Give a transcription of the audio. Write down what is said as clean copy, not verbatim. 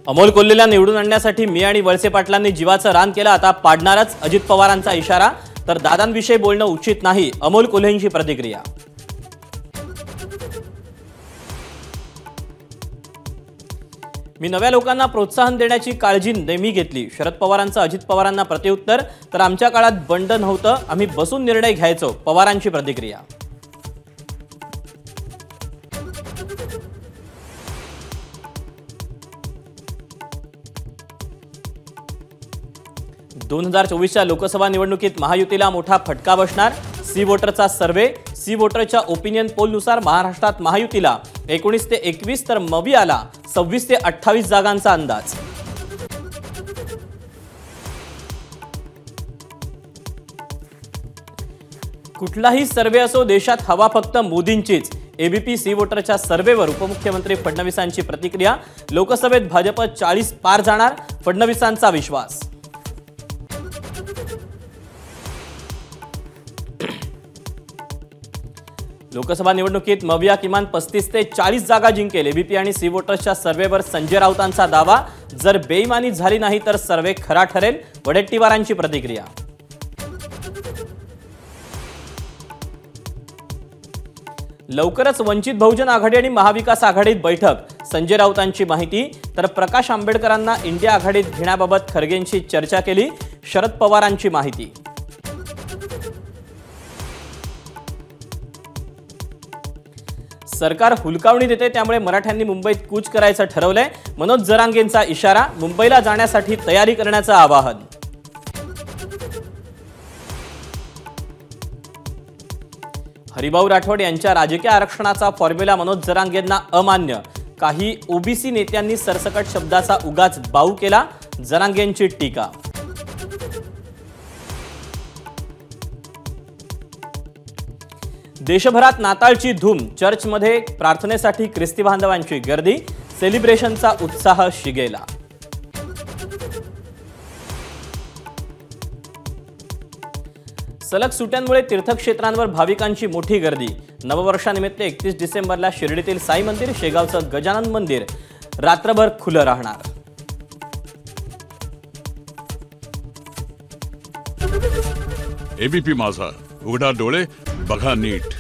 अमोल कोल्हेला निवडून आणण्यासाठी मी आणि वळसे पाटलांनी जीवाचं रान केलं, आता पाडणारच अजित पवारांचा इशारा। तर दादांविषयी बोलणं उचित नाही, अमोल कोल्हेंची प्रतिक्रिया। मी नव्या लोकांना प्रोत्साहन देण्याची काळजी नेहमी घेतली। शरद पवारांचं अजित पवारांना प्रतिउत्तर, तर आमच्या काळात बंड नव्हतं, आम्ही बसून निर्णय घ्यायचो, पवारांची प्रतिक्रिया। 2024च्या लोकसभा निवडणुकीत महायुतीला मोठा फटका बसणार। सी वोटरचा सर्वे, सी वोटरच्या ओपिनियन पोलनुसार महाराष्ट्रात महायुतीला 19 ते 21 तर मविआला 26 ते 28 जागांचा अंदाज। कुठलाही सर्वे असो, देशात हवा फक्त मोदींचीच। एबीपी सी वोटरच्या सर्वेवर उपमुख्यमंत्री फडणवीसांची प्रतिक्रिया। लोकसभेत भाजप 40 पार जाणार, फडणवीसांचा विश्वास। लोकसभा निवडणुकीत मविआ किमान 35 ते 40 जागा जिंकेल। एबीपी आणि सी वोटर्सच्या सर्वेवर संजय राऊतांचा दावा, जर बेईमानी झाली नाही तर सर्वे खरा ठरेल, वडेट्टीवारांची प्रतिक्रिया। लवकरच वंचित बहुजन आघाडी आणि महाविकास आघाडीत बैठक, संजय राऊतांची माहिती। तर प्रकाश आंबेडकरांना इंडिया आघाडीत घेण्याबाबत खरगेंशी चर्चा केली, शरद पवारांची माहिती। सरकार हुलकावणी देते, त्यामुळे मराठ्यांनी मुंबईत कूच करायचं ठरवलंय। मनोज जरांगेंचा इशारा, मुंबईला जाण्यासाठी तयारी करण्याचं आवाहन। हरिभाऊ राठोड यांच्या राजकीय आरक्षणाचा फॉर्म्युला मनोज जरांगेंना अमान्य। काही ओबीसी नेत्यांनी सरसकट शब्दाचा उगाच बाऊ केला, जरांगेंची टीका। देशभरात नाताळची धूम, चर्चमध्ये प्रार्थनेसाठी ख्रिस्ती बांधवांची गर्दी, सेलिब्रेशनचा उत्साह शिगेला। सलग सुट्यांमुळे तीर्थक्षेत्रांवर भाविकांची मोठी गर्दी। नववर्षानिमित्त 31 डिसेंबरला शिर्डीतील साई मंदिर, शेगावचं गजानन मंदिर रात्रभर खुलं राहणार। एबीपी माझा, उघडा डोळे बघा नीट।